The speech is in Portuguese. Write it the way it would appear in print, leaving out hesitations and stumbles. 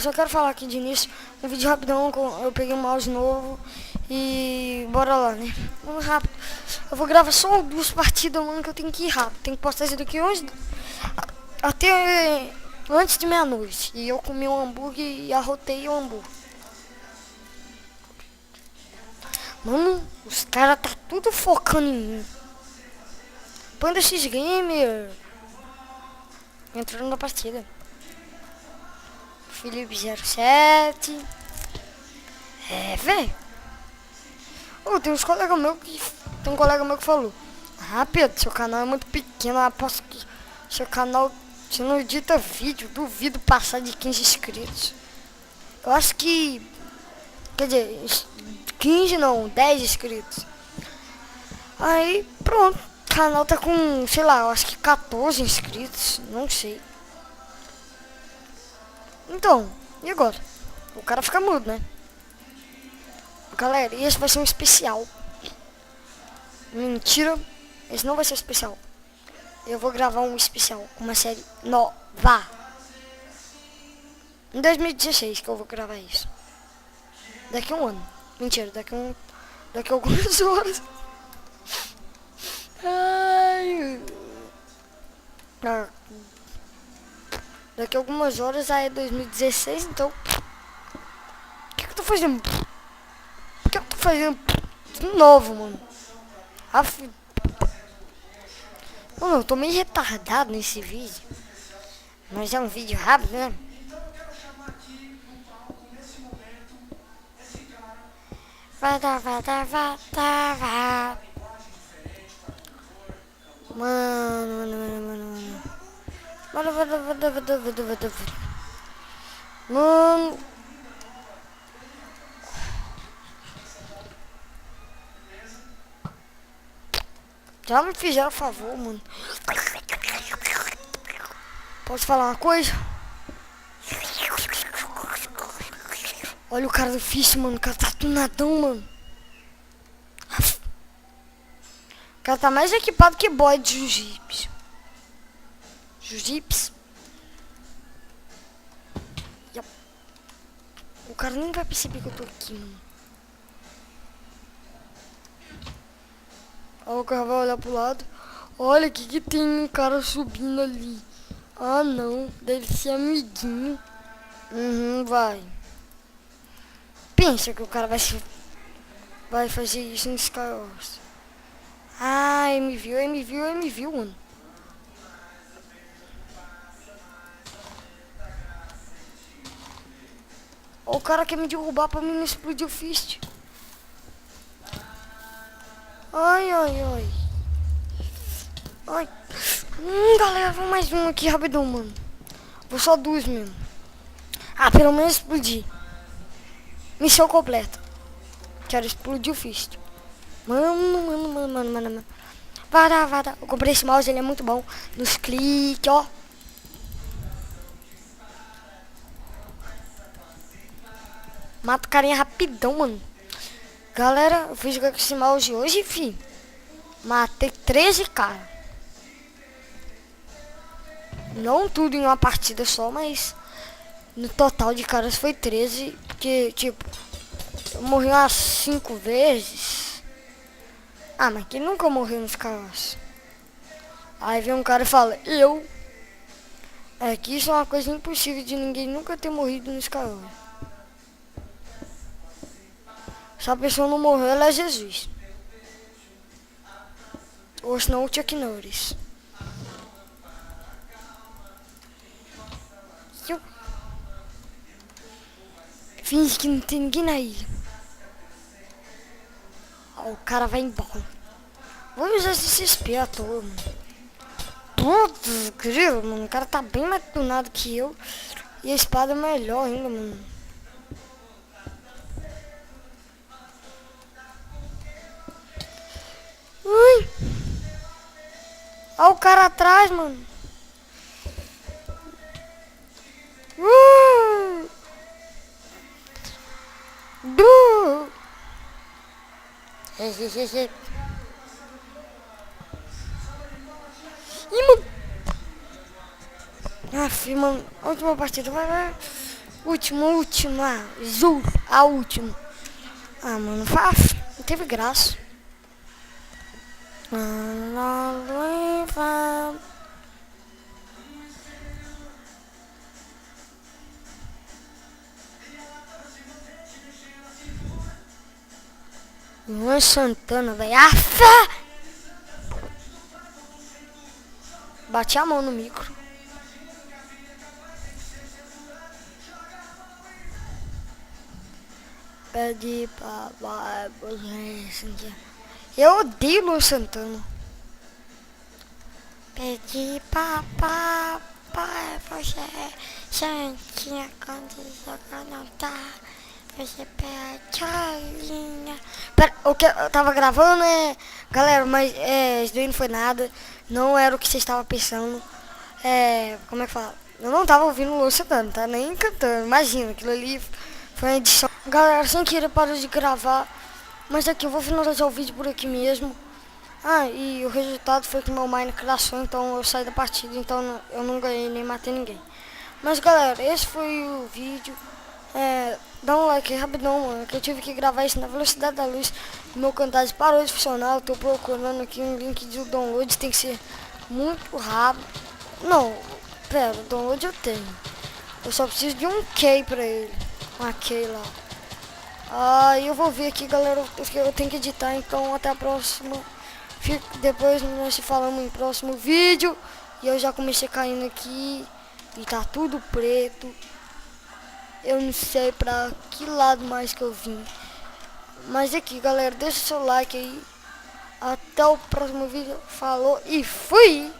só quero falar aqui de início, um vídeo rapidão, eu peguei um mouse novo e bora lá, né? Vamos rápido. Eu vou gravar só 2 partidas, mano, que eu tenho que ir rápido. Tenho que postar isso daqui hoje até antes de meia-noite. E eu comi um hambúrguer e arrotei o hambúrguer. Mano, os caras tá tudo focando em mim. Panda X Gamer entrando na partida. Felipe 07. Velho. Tem uns colegas meus que. Tem um colega meu que falou: Ah, Pedro, seu canal é muito pequeno. Eu aposto que seu canal, você não edita vídeo. Duvido passar de 15 inscritos. Eu acho que. Quer dizer, 15 não, 10 inscritos. Aí, pronto. O canal tá com, sei lá, eu acho que 14 inscritos. Não sei. Então, e agora? O cara fica mudo, né? Galera, esse vai ser um especial. Mentira, esse não vai ser um especial. Eu vou gravar um especial com uma série nova. Em 2016 que eu vou gravar isso. Daqui a um ano. Mentira, daqui a algumas horas. Ai. Daqui a algumas horas aí é 2016, então. O que eu tô fazendo? O que eu tô fazendo de novo, mano? Mano, eu tô meio retardado nesse vídeo. Mas é um vídeo rápido, né? Vai. Mano. Já me fizeram favor, mano. Posso falar uma coisa? Olha o cara do Fish, mano. O cara tá tunadão, mano. O cara tá mais equipado que boy de jiu-jitsu. O cara nem vai perceber que eu tô aqui, mano. Aí o cara vai olhar pro lado. Olha, o que tem um cara subindo ali? Ah, não. Deve ser amiguinho. Vai. Pensa que o cara vai fazer isso no Skywars. Ah, ele me viu, mano. O cara quer me derrubar pra mim não explodir o fist. Ai. Galera, vamos mais um aqui rapidão, mano. Vou só 2 mesmo. Pelo menos explodir. Missão completa. Quero explodir o fist. Mano. Vai dar. Eu comprei esse mouse, ele é muito bom. Nos cliques, ó. Mata o carinha rapidão, mano. Galera, eu fui jogar com esse mouse hoje, fi. Matei 13 caras. Não tudo em uma partida só, mas no total de caras foi 13. Porque, tipo, eu morri umas 5 vezes. Mas quem nunca morreu nos caras? Aí vem um cara e fala, eu. Que isso é uma coisa impossível de ninguém nunca ter morrido nos caras. Se a pessoa não morreu, ela é Jesus. Ou senão o Chuck Norris. Finge que não tem ninguém na ilha. O cara vai embora. Vou usar esse XP à toa, mano. Putz, grilo, mano. O cara tá bem mais tunado que eu. E a espada é melhor ainda, mano. Ui! Olha o cara atrás, mano. Ih, mano. Mano. A última partida. Vai. Última, juro, a última. Ah, mano, fácil, não teve graça. Luan Santana, velho. Afa! Bati a mão no micro. Pede papai. Eu odeio Luan Santana. Pedi papai, você santinha quando joga não tá. Você pede a linha. Pera, o que eu tava gravando, né? Galera, mas isso daí não foi nada. Não era o que você estava pensando. Como é que fala? Eu não tava ouvindo o Luan Santana, tá nem cantando. Imagina, aquilo ali foi uma edição. Galera, sem querer parou de gravar. Mas aqui eu vou finalizar o vídeo por aqui mesmo. Ah, e o resultado foi que meu mine crashou, então eu saí da partida, então eu não ganhei nem matei ninguém. Mas galera, esse foi o vídeo. Dá um like aí rapidão, mano, que eu tive que gravar isso na velocidade da luz. Meu Camtasia parou de funcionar, eu tô procurando aqui um link de download, tem que ser muito rápido. Não, pera, download eu tenho. Eu só preciso de um key pra ele, uma key lá. Eu vou ver aqui, galera, porque eu tenho que editar, então até a próxima. Depois nós se falamos em próximo vídeo. E eu já comecei caindo aqui. E tá tudo preto. Eu não sei pra que lado mais que eu vim. Mas aqui, galera, deixa o seu like aí. Até o próximo vídeo. Falou e fui!